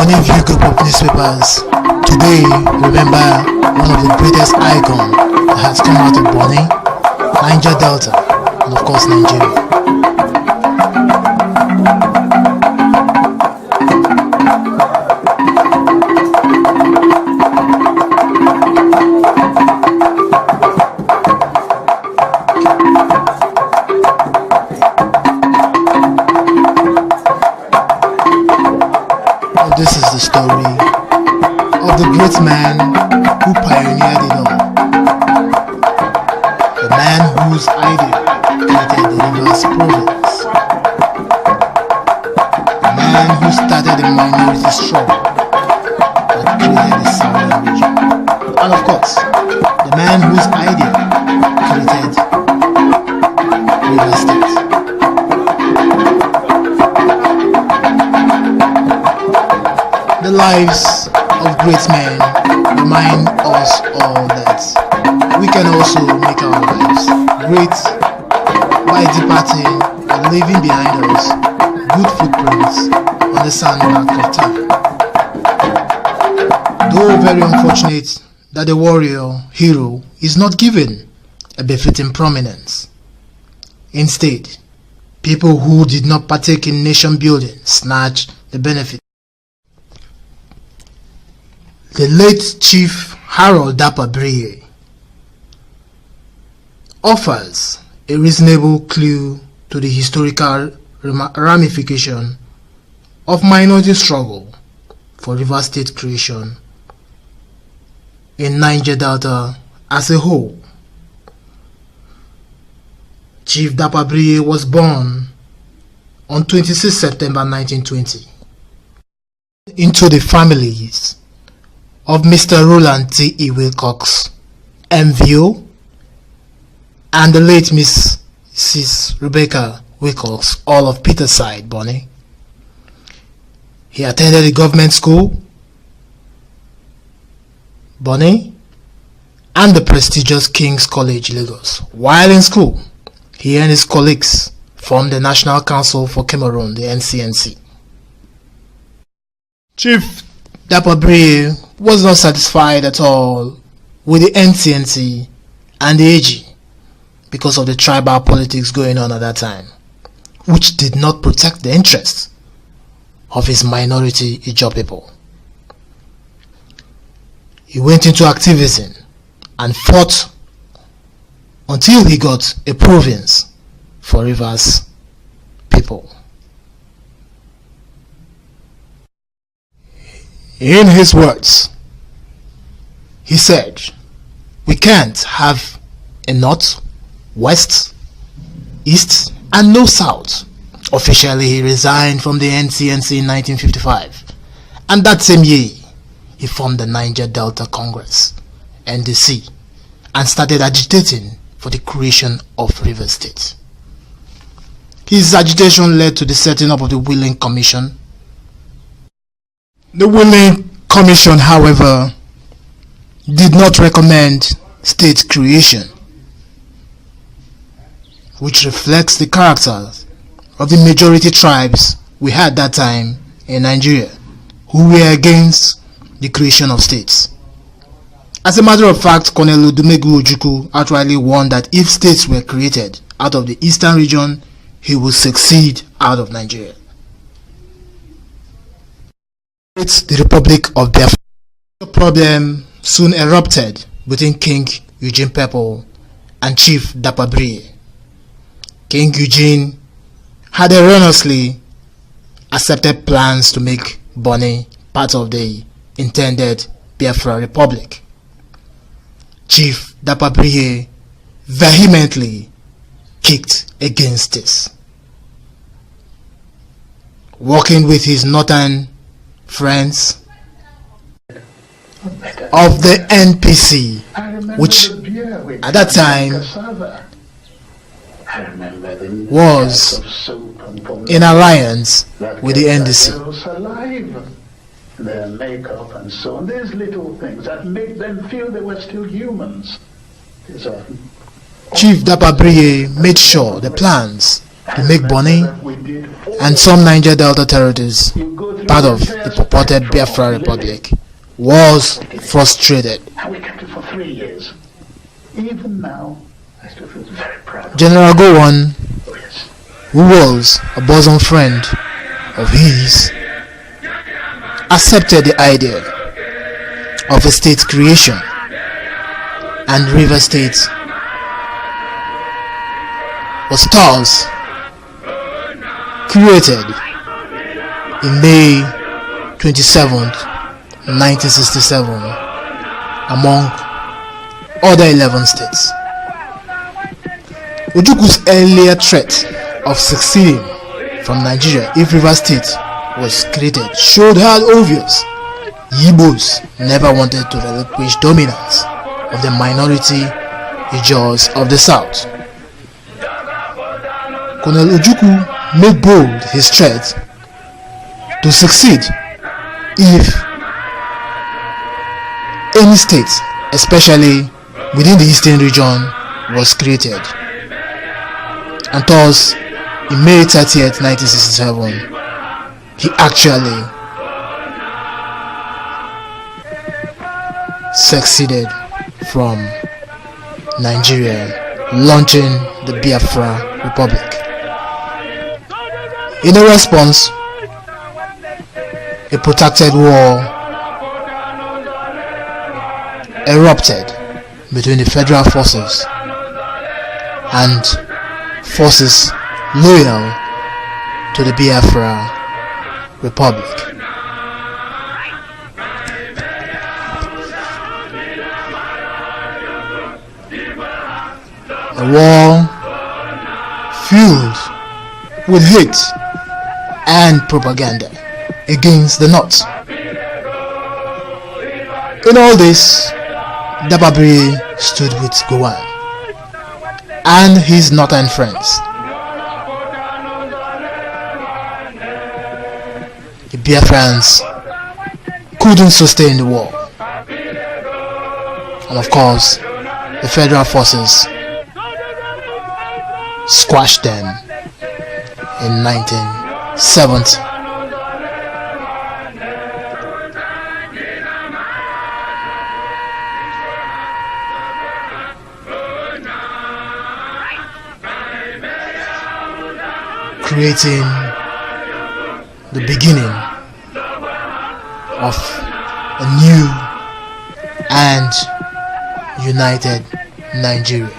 Bonnyview group of newspapers today remember one of the greatest icons that has come out of Bonny, Niger Delta, and of course Nigeria. This is the story of the great man who pioneered it all. The man whose idea created the Rivers province. The man who started the minority struggle that created the southern region. And of course, the man whose idea created Rivers State. The lives of great men remind us all that we can also make our lives great by departing and leaving behind us good footprints on the sandbank of time. Though very unfortunate that the warrior hero is not given a befitting prominence. Instead, people who did not partake in nation building snatch the benefit. The late Chief Harold Dappa Biriye offers a reasonable clue to the historical ramification of minority struggle for River State creation in Niger Delta as a whole. Chief Dappa Biriye was born on 26 September 1920 into the families of Mr. Roland T. E. Wilcox, MVO, and the late Mrs. Rebecca Wilcox, all of Peterside, Bonny. He attended the government school, Bonny, and the prestigious King's College, Lagos. While in school, he and his colleagues formed the National Council for Cameroon, the NCNC. Chief Dappa Biriye was not satisfied at all with the NCNC and the AG because of the tribal politics going on at that time, which did not protect the interests of his minority Ijaw people. He went into activism and fought until he got a province for Rivers people. In his words, he said, "We can't have a north, west, east, and no south." Officially, he resigned from the NCNC in 1955, and that same year, he formed the Niger Delta Congress, NDC, and started agitating for the creation of River State. His agitation led to the setting up of the Wheeling Commission. The Wheeling Commission, however, did not recommend state creation, which reflects the characters of the majority tribes we had that time in Nigeria, who were against the creation of states. As a matter of fact, Colonel Odumegwu Ojukwu outrightly warned that if states were created out of the eastern region, he would succeed out of Nigeria. It's the Republic of Biafra. The problem soon erupted between King Eugene Pepple and Chief Dappa Biriye. King Eugene had erroneously accepted plans to make Bonny part of the intended Biafra Republic. Chief Dappa Biriye vehemently kicked against this. Working with his northern friends of the NPC, which at that time was in alliance with the NDC. Their makeup and so on, there's little things that made them feel they were still humans. Chief Dappa Biriye made sure the plans to make Bonny and some Niger Delta territories part of the purported Biafra Republic was frustrated. And we kept it for 3 years. Even now, I still feel very proud. General Gowon, Oh yes. who was a bosom friend of his, accepted the idea of a state creation, and River State was thus created in May 27th, 1967, among other 11 states. Ojukwu's earlier threat of seceding from Nigeria if River State was created showed how obvious Igbos never wanted to relinquish dominance of the minority Ijaws of the south. Colonel Ojukwu made bold his threat to succeed if any state, especially within the eastern region, was created. And thus, in May 30th, 1967, he actually succeeded from Nigeria, launching the Biafra Republic. In a response, a protracted war erupted between the federal forces and forces loyal to the Biafra Republic. A war filled with hate and propaganda against the North. In all this, Dappa Biriye stood with Gowon and his northern friends. The Biafrans couldn't sustain the war, and of course, the federal forces squashed them in 1970. Creating the beginning of a new and united Nigeria.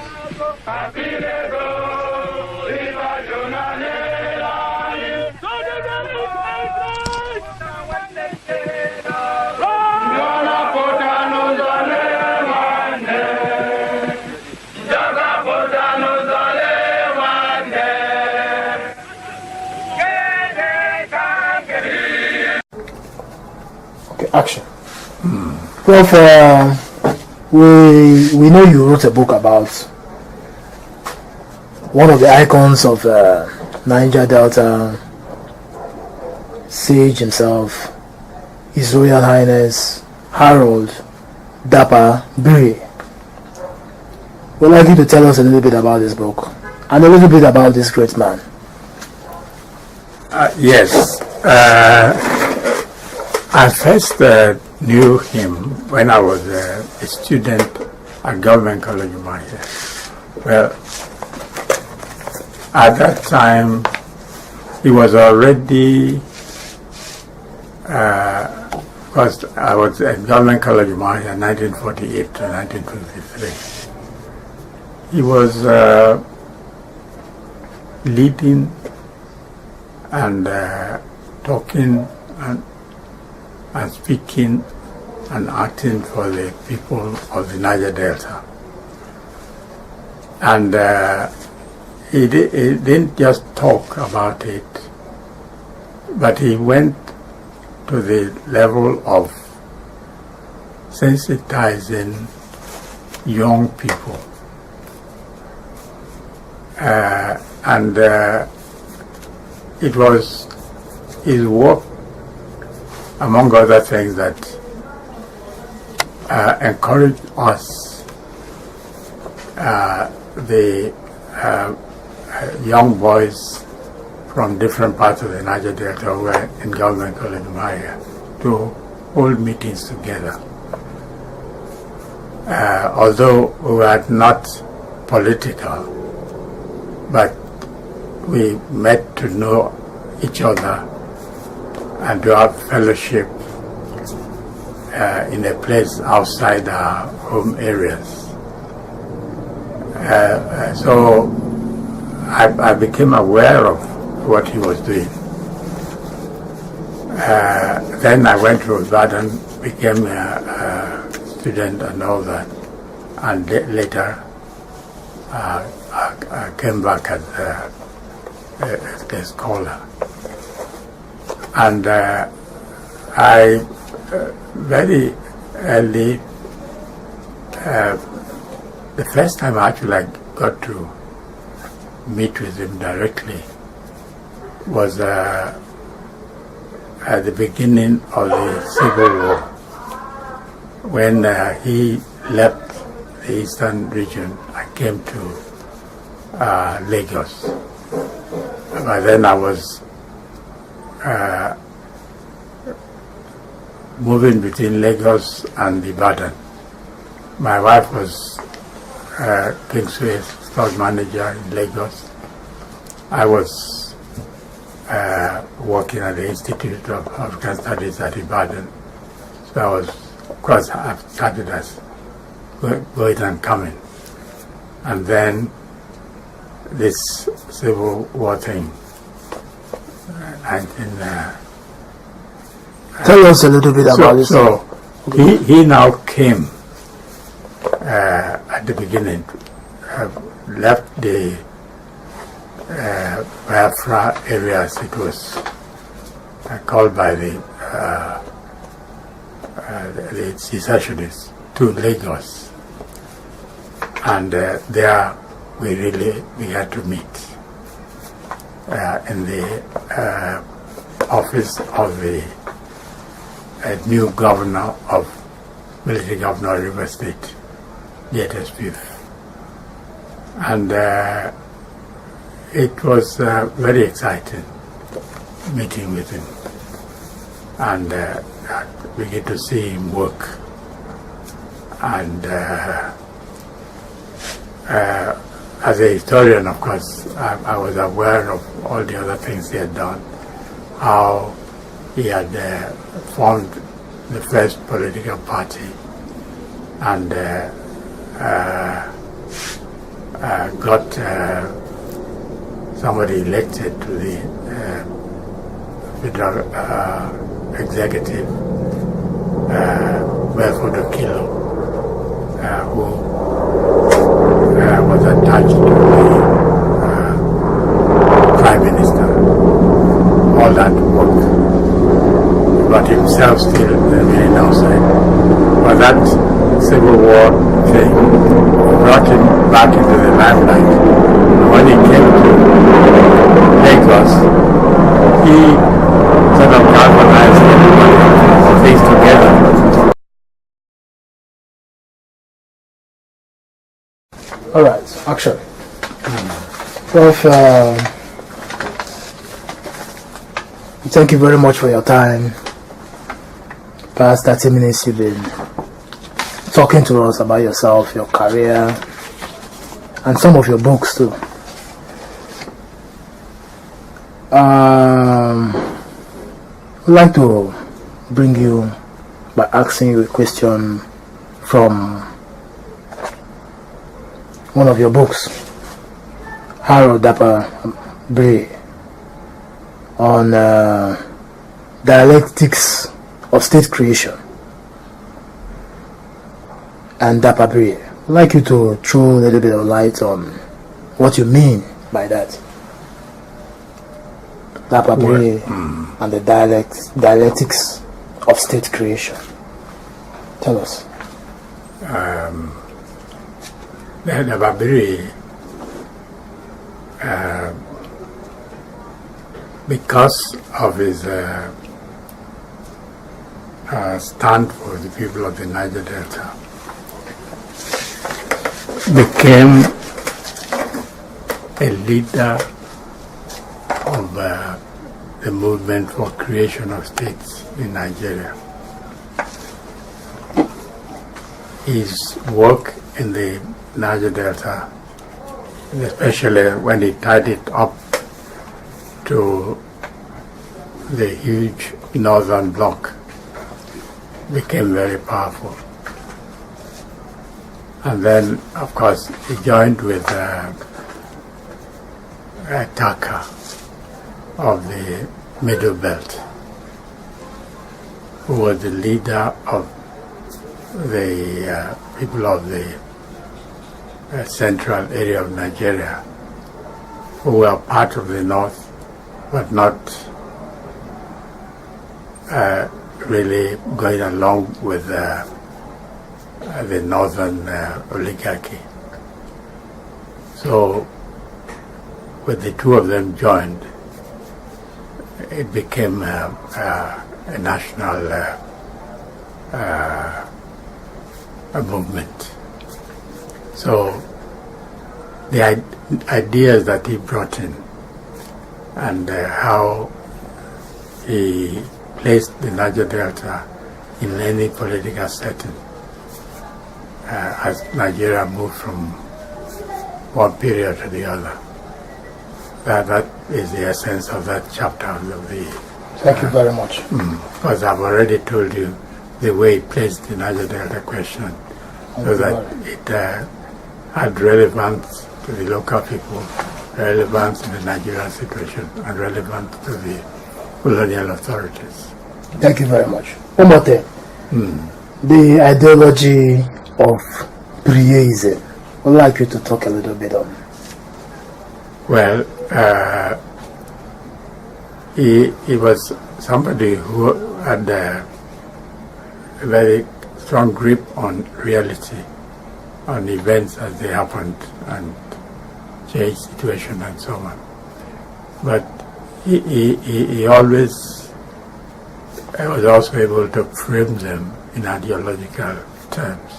Action. Well, we know you wrote a book about one of the icons of Niger Delta, sage himself, His Royal Highness Harold Dappa Biriye. We'd like you to tell us a little bit about this book and a little bit about this great man. Yes. I first knew him when I was a student at Government College of Niger. Well, at that time, he was already, because I was at Government College of Niger 1948 to 1953. He was leading and talking and speaking and acting for the people of the Niger Delta. And he didn't just talk about it, but he went to the level of sensitizing young people. And it was his work, among other things, that encouraged us, the young boys from different parts of the Niger Delta who were in Government College Maria to hold meetings together. Although we were not political, but we met to know each other and to have fellowship in a place outside our home areas. So I became aware of what he was doing. Then I went to Ibadan, became a student and all that, and later I came back as a scholar. And I very early, the first time I actually got to meet with him directly was at the beginning of the Civil War, when he left the eastern region. I came to Lagos. By then I was moving between Lagos and Ibadan. My wife was Kingsway's store manager in Lagos. I was working at the Institute of African Studies at Ibadan. So I was, of course, I started as going and coming. And then this Civil War thing, 19... Tell us a little bit about this. So he now came at the beginning, left the Biafra area as it was called by the secessionists, to Lagos. And there we really began to meet in the office of the new governor of military governor of River State, JSP. And it was very exciting meeting with him, and we get to see him work. And as a historian, of course, I was aware of all the other things he had done, how he had formed the first political party and got somebody elected to the federal executive, Belford Okilo, who was attached to the Prime Minister. All that work, but himself still remaining outside. But that Civil War thing brought him back into the limelight. And when he came to Lagos, he sort of galvanized everybody, things together. All right, action. Prof, thank you very much for your time. Past 30 minutes you've been talking to us about yourself, your career, and some of your books too. I'd like to bring you by asking you a question from one of your books, Dappa Biriye, on dialectics of state creation, and Dappa Biriye. I'd like you to throw a little bit of light on what you mean by that. Dappa Biriye and the dialectics of state creation. Tell us. Dappa Biriye, because of his stand for the people of the Niger Delta, became a leader of the movement for creation of states in Nigeria. His work in the Niger Delta, especially when he tied it up to the huge northern bloc, became very powerful. And then, of course, he joined with Taka of the Middle Belt, who was the leader of the people of the central area of Nigeria, who were part of the north, but not really going along with the northern oligarchy. So, when the two of them joined, it became a national a movement. So the ideas that he brought in and how he placed the Niger Delta in any political setting as Nigeria moved from one period to the other. That is the essence of that chapter of the... Thank you very much. Because I've already told you the way he placed the Niger Delta question, so that it had relevance to the local people, relevance to the Nigerian situation, and relevance to the colonial authorities. Thank you very much. One more thing. The ideology of Biriyeism. I'd like you to talk a little bit on. Well, he was somebody who had a very strong grip on reality, on events as they happened, and change situation and so on. But he always was also able to frame them in ideological terms,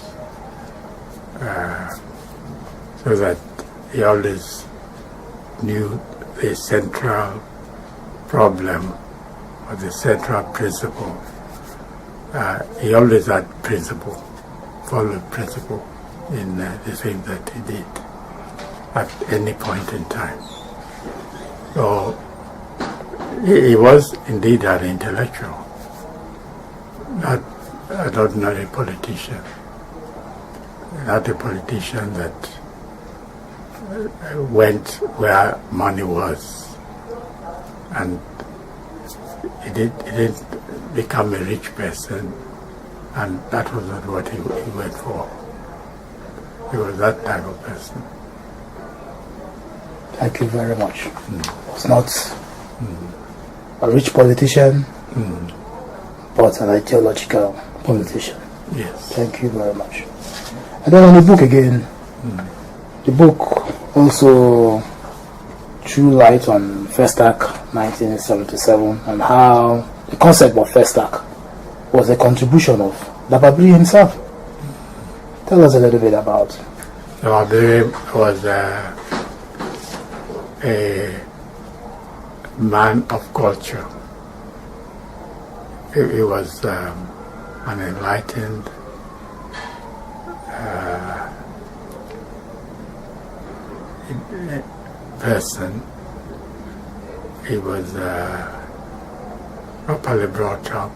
so that he always knew the central problem or the central principle. He always had principle, followed principle in the things that he did at any point in time. So he was indeed an intellectual, not an ordinary politician, not a politician that went where money was, and he didn't become a rich person, and that was not what he went for. He was that type of person. Thank you very much. It's not a rich politician, but an ideological politician. Yes. Thank you very much. And then on the book again, the book also threw light on Festac 1977 and how the concept of Festac was a contribution of Dappa Biriye himself. Tell us a little bit about. Dappa Biriye was a man of culture. He was an enlightened person. He was properly brought up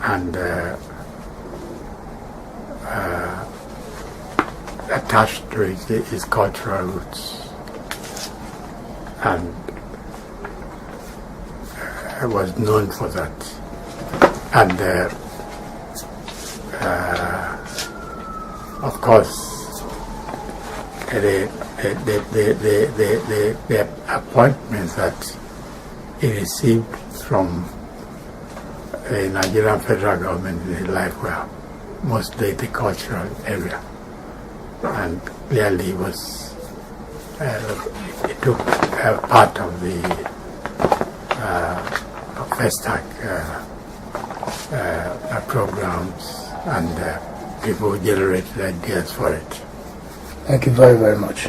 and attached to his cultural roots, and was known for that. And of course, the appointments that he received from the Nigerian federal government in his life were mostly the cultural area, and clearly he was he took part of the Festac programs, and people generated ideas for it. Thank you very, very much.